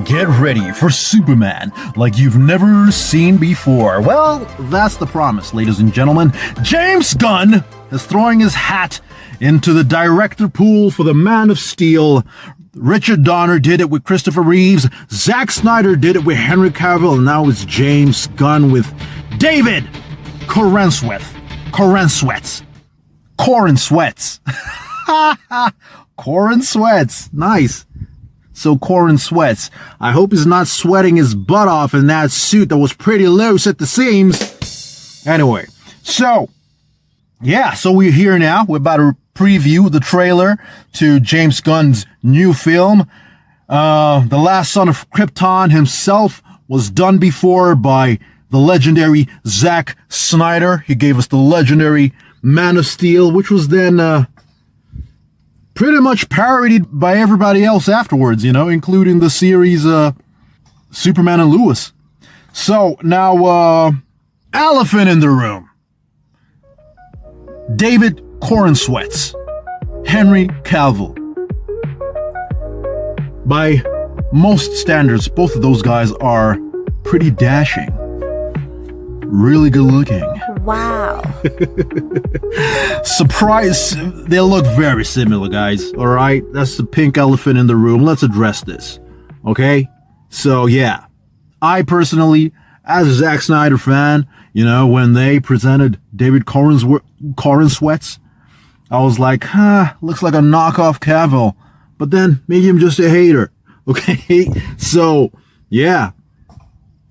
Get ready for Superman like you've never seen before. Well, that's the promise, ladies and gentlemen. James Gunn is throwing his hat into the director pool for the Man of Steel. Richard Donner did it with Christopher Reeves. Zack Snyder did it with Henry Cavill. And now it's James Gunn with David Corenswet. Nice. So Corin sweats. I hope he's not sweating his butt off in that suit that was pretty loose at the seams. Anyway, so we're here now. We're about to preview the trailer to James Gunn's new film. The Last Son of Krypton himself was done before by the legendary Zack Snyder. He gave us the legendary Man of Steel, which was then pretty much parodied by everybody else afterwards, including the series Superman and Lois. So now, elephant in the room. David Corenswet, Henry Cavill. By most standards, both of those guys are pretty dashing. Really good looking. Wow. Surprise. They look very similar, guys. All right. That's the pink elephant in the room. Let's address this. Okay. So yeah, I personally, as a Zack Snyder fan, when they presented David Corenswet, I was like, looks like a knockoff Cavill, but then maybe I'm just a hater. Okay. So yeah,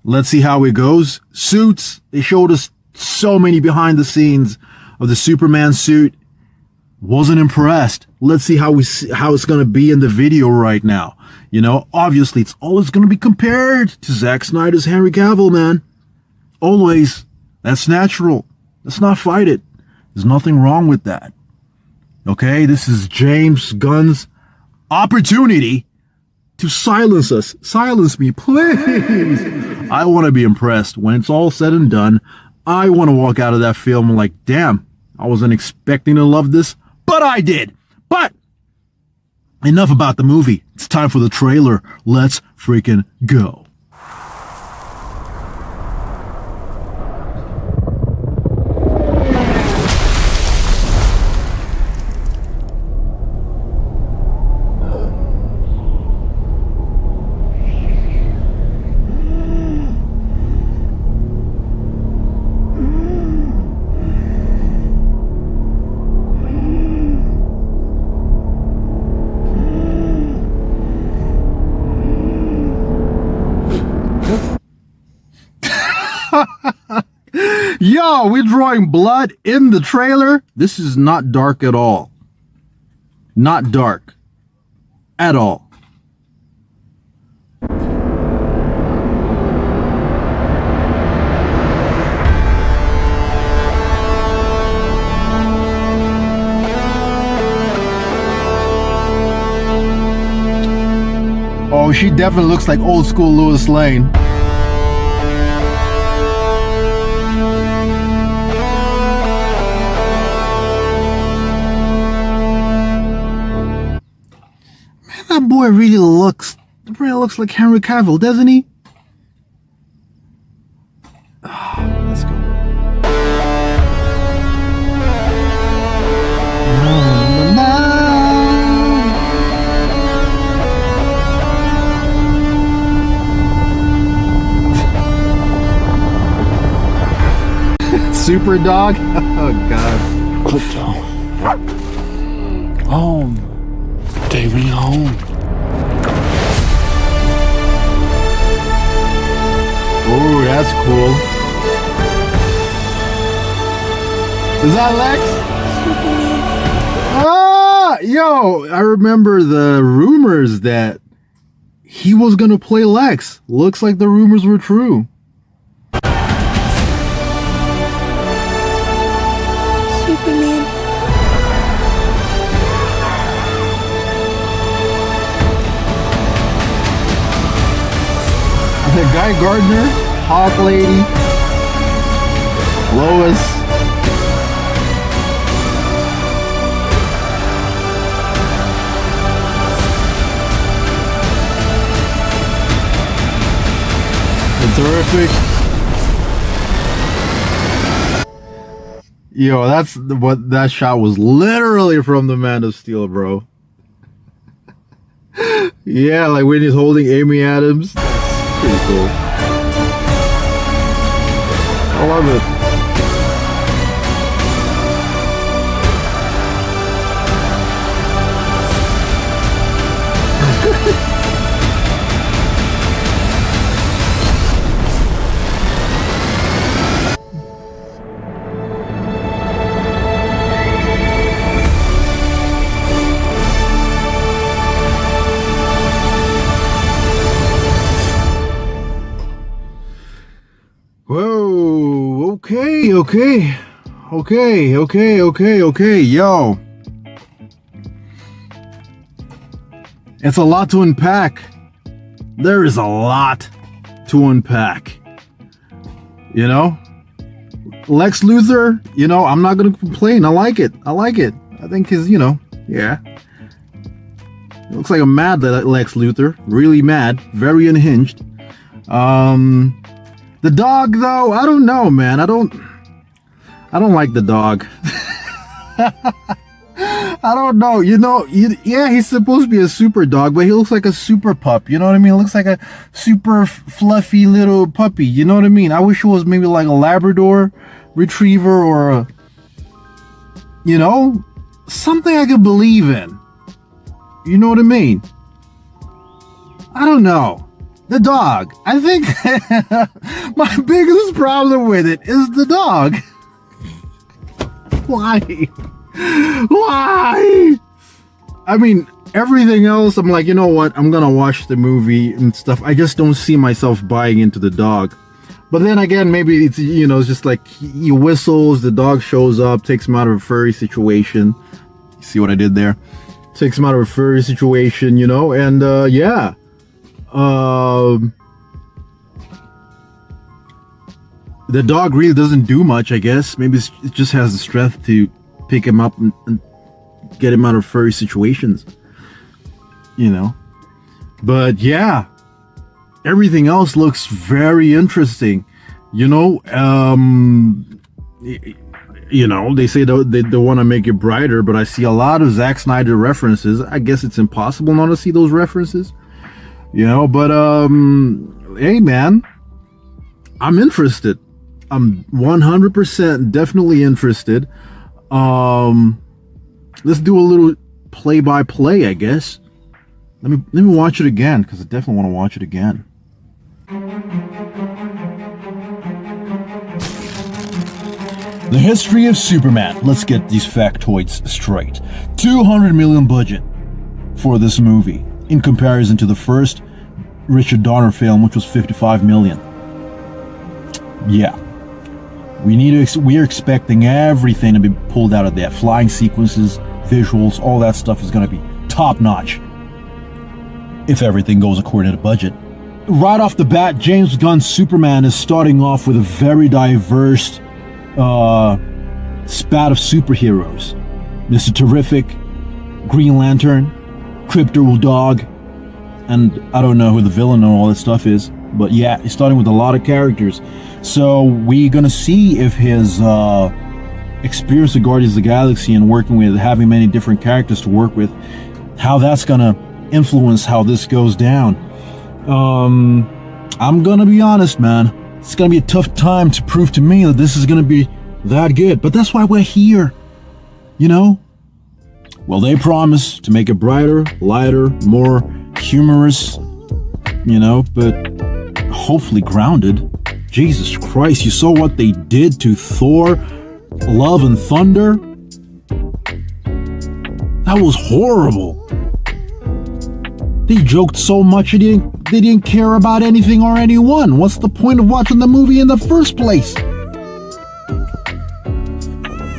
let's see how it goes. Suits. They showed us so many behind the scenes of the Superman suit. Wasn't impressed. Let's see how it's going to be in the video right now. Obviously it's always going to be compared to Zack Snyder's Henry Cavill, man. Always. That's natural. Let's not fight it. There's nothing wrong with that. Okay, this is James Gunn's opportunity to silence us. Silence me, please. I want to be impressed. When it's all said and done, I want to walk out of that film like, damn, I wasn't expecting to love this, but I did. But enough about the movie. It's time for the trailer. Let's freaking go. Yo, we're drawing blood in the trailer. This is not dark at all. Not dark. At all. Oh, she definitely looks like old school Lois Lane. That boy really looks like Henry Cavill, doesn't he? Oh, let's go. Super dog? Oh, God. Crypto. Home. Take me home. Oh, that's cool. Is that Lex? Ah, yo, I remember the rumors that he was gonna play Lex. Looks like the rumors were true. Superman. The Guy Gardner, Hawk Lady, Lois. Terrific. Yo, that shot was literally from the Man of Steel, bro. Yeah, like when he's holding Amy Adams. That's pretty cool. I love it. Whoa, okay, yo. It's a lot to unpack. There is a lot to unpack. You know? Lex Luthor, you know, I'm not gonna complain. I like it. I think his, you know, yeah. It looks like a mad Lex Luthor. Really mad. Very unhinged. The dog, though, I don't know, man. I don't like the dog. I don't know. You know, yeah, he's supposed to be a super dog, but he looks like a super pup. You know what I mean? He looks like a super fluffy little puppy. You know what I mean? I wish it was maybe like a Labrador retriever or a, you know, something I could believe in. You know what I mean? I don't know. The dog. I think my biggest problem with it is the dog. Why? Why? I mean, everything else, I'm like, you know what? I'm gonna watch the movie and stuff. I just don't see myself buying into the dog. But then again, maybe it's, you know, it's just like he whistles, the dog shows up, takes him out of a furry situation. You see what I did there? Takes him out of a furry situation, you know, and yeah. The dog really doesn't do much, I guess. Maybe it just has the strength to pick him up and get him out of furry situations, you know. But yeah, everything else looks very interesting, you know. You know, they say they want to make it brighter, but I see a lot of Zack Snyder references. I guess it's impossible not to see those references, you know. But hey, man, I'm interested. I'm 100% definitely interested. Let's do a little play-by-play, I guess. Let me watch it again, because I definitely want to watch it again. The history of Superman. Let's get these factoids straight. 200 million budget for this movie, in comparison to the first Richard Donner film, which was 55 million. Yeah. We are expecting everything to be pulled out of that. Flying sequences, visuals, all that stuff is going to be top notch. If everything goes according to budget. Right off the bat, James Gunn's Superman is starting off with a very diverse spat of superheroes. Mr. Terrific, Green Lantern, Crypto Dog, and I don't know who the villain and all that stuff is. But yeah, he's starting with a lot of characters. So we're gonna see if his experience with Guardians of the Galaxy and working with having many different characters to work with, how that's gonna influence how this goes down. I'm gonna be honest, man. It's gonna be a tough time to prove to me that this is gonna be that good. But that's why we're here, you know? Well, they promise to make it brighter, lighter, more humorous, you know, but hopefully grounded. Jesus Christ, you saw what they did to Thor, Love and Thunder? That was horrible. They joked so much they didn't care about anything or anyone. What's the point of watching the movie in the first place?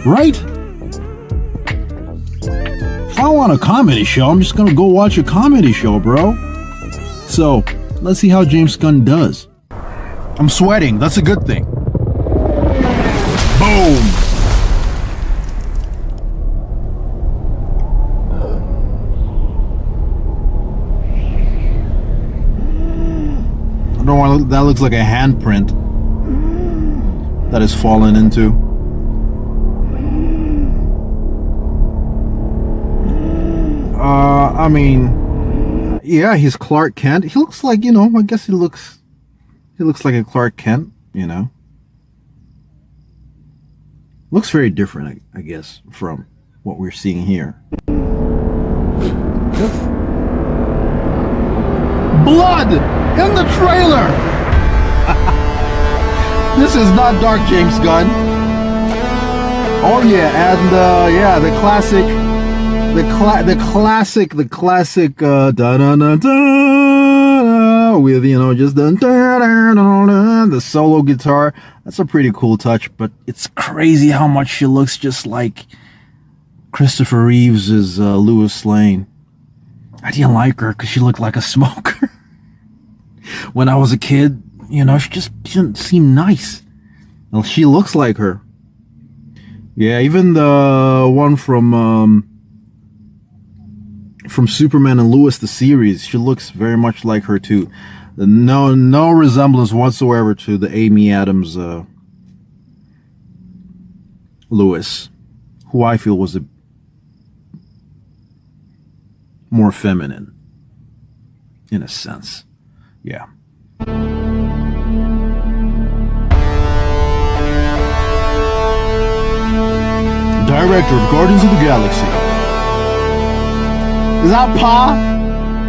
Right? If I want a comedy show, I'm just gonna go watch a comedy show, bro. So, let's see how James Gunn does. I'm sweating. That's a good thing. Boom! don't want. That looks like a handprint that is fallen into. I mean, yeah, he's Clark Kent. He looks like, I guess he looks like a Clark Kent, Looks very different, I guess, from what we're seeing here. Blood in the trailer. This is not Dark James Gunn. Oh yeah, and the classic da da da da with just the solo guitar. That's a pretty cool touch, but it's crazy how much she looks just like Christopher Reeves' Lois Lane. I didn't like her because she looked like a smoker. When I was a kid, she just didn't seem nice. Well, she looks like her. Yeah, even the one from Superman and Lois, the series, she looks very much like her too. No resemblance whatsoever to the Amy Adams Lois, who I feel was a more feminine, in a sense. Yeah. Director of Guardians of the Galaxy. Is that Pa?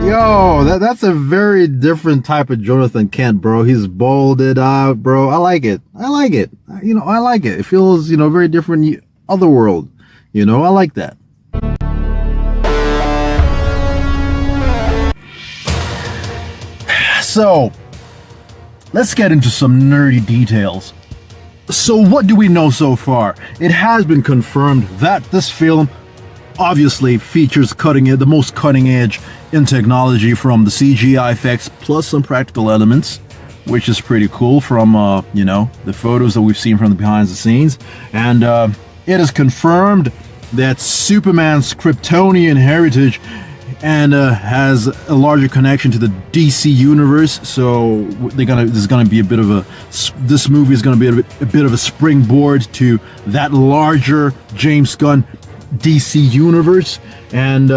Yo, that's a very different type of Jonathan Kent, bro. He's bolded out, bro. I like it. I like it. It feels, very different, otherworld. I like that. So, let's get into some nerdy details. So what do we know so far? It has been confirmed that this film obviously features the most cutting edge in technology, from the CGI effects plus some practical elements, which is pretty cool from the photos that we've seen from the behind the scenes. And it is confirmed that Superman's Kryptonian heritage and has a larger connection to the DC universe. So this movie is gonna be a bit of a springboard to that larger James Gunn DC universe. And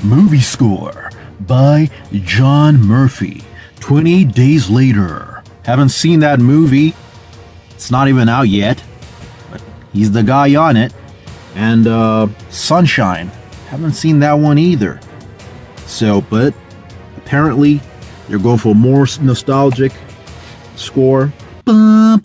movie score by John Murphy. 20 Days Later. Haven't seen that movie. It's not even out yet, but he's the guy on it. And Sunshine. Haven't seen that one either. So, but apparently they're going for a more nostalgic score. Whew,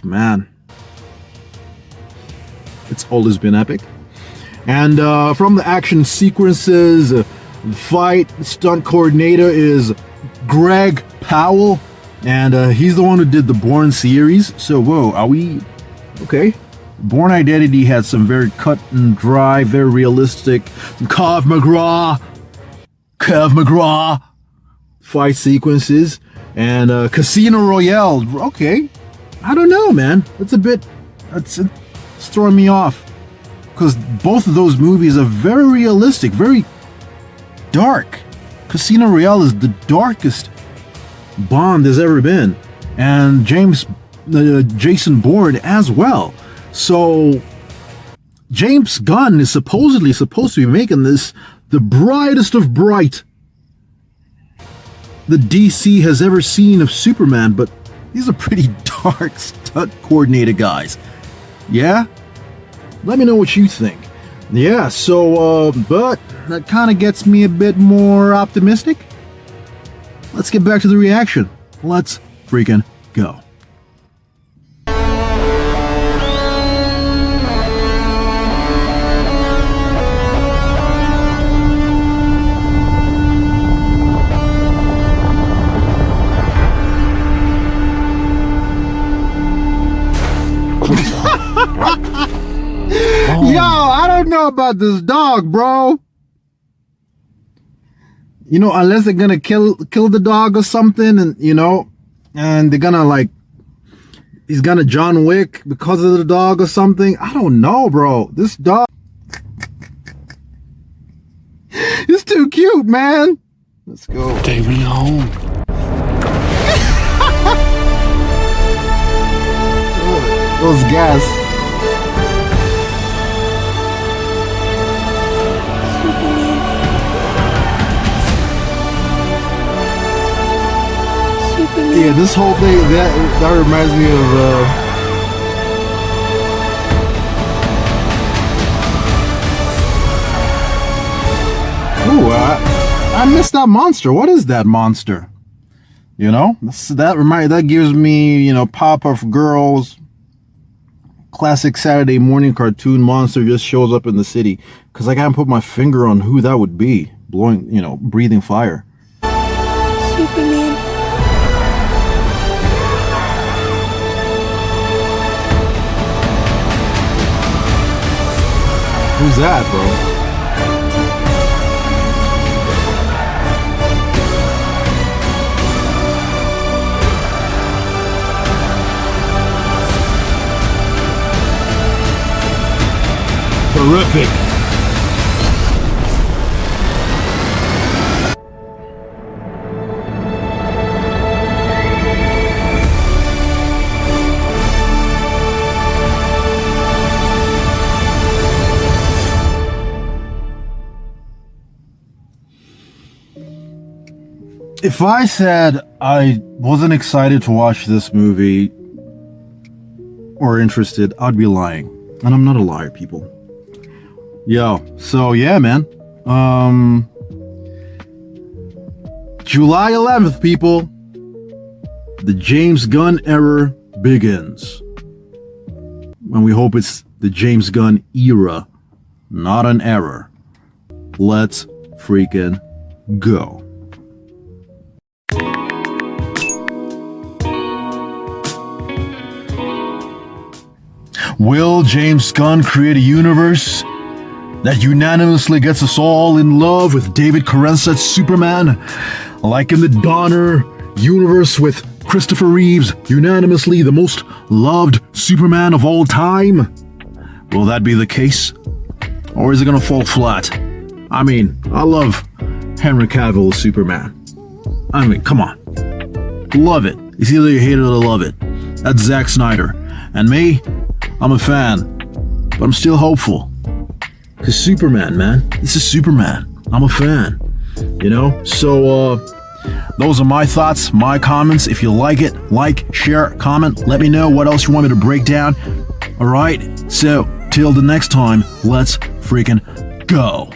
man. It's always been epic. And from the action sequences, fight stunt coordinator is Greg Powell. And he's the one who did the Bourne series. So, whoa, are we... Okay. Bourne Identity had some very cut and dry, very realistic Kev McGraw fight sequences. And Casino Royale. Okay. I don't know, man. It's throwing me off. Because both of those movies are very realistic, very dark. Casino Royale is the darkest Bond there's ever been, and Jason Bourne as well. So James Gunn is supposedly supposed to be making this the brightest of bright the DC has ever seen of Superman, but these are pretty dark stunt coordinated guys. Yeah? Let me know what you think. Yeah, so but that kind of gets me a bit more optimistic. Let's get back to the reaction. Let's freaking go. Yo, I don't know about this dog, bro. Unless they're gonna kill the dog or something, and and they're gonna he's gonna John Wick because of the dog or something. I don't know, bro. This dog is too cute, man. Let's go. Take me home. Those gas. Superman. Yeah, this whole thing that reminds me of I missed that monster. What is that monster? You know, that gives me, you know, Powerpuff Girls, classic Saturday morning cartoon monster just shows up in the city. Because I can't put my finger on who that would be. Blowing, you know, breathing fire. Superman. Who's that, bro? Terrific. If I said I wasn't excited to watch this movie or interested, I'd be lying. And I'm not a liar, people. Yo, so yeah, man. July 11th, people. The James Gunn era begins. And we hope it's the James Gunn era, not an error. Let's freaking go. Will James Gunn create a universe that unanimously gets us all in love with David Karansat's Superman, like in the Donner universe with Christopher Reeves, unanimously the most loved Superman of all time? Will that be the case? Or is it gonna fall flat? I mean, I love Henry Cavill's Superman. I mean, come on. Love it. It's either you hate it or love it. That's Zack Snyder. And me, I'm a fan, but I'm still hopeful. Cause Superman, man, this is Superman. I'm a fan, you know? So, those are my thoughts, my comments. If you like it, like, share, comment. Let me know what else you want me to break down. All right? So, till the next time, let's freaking go.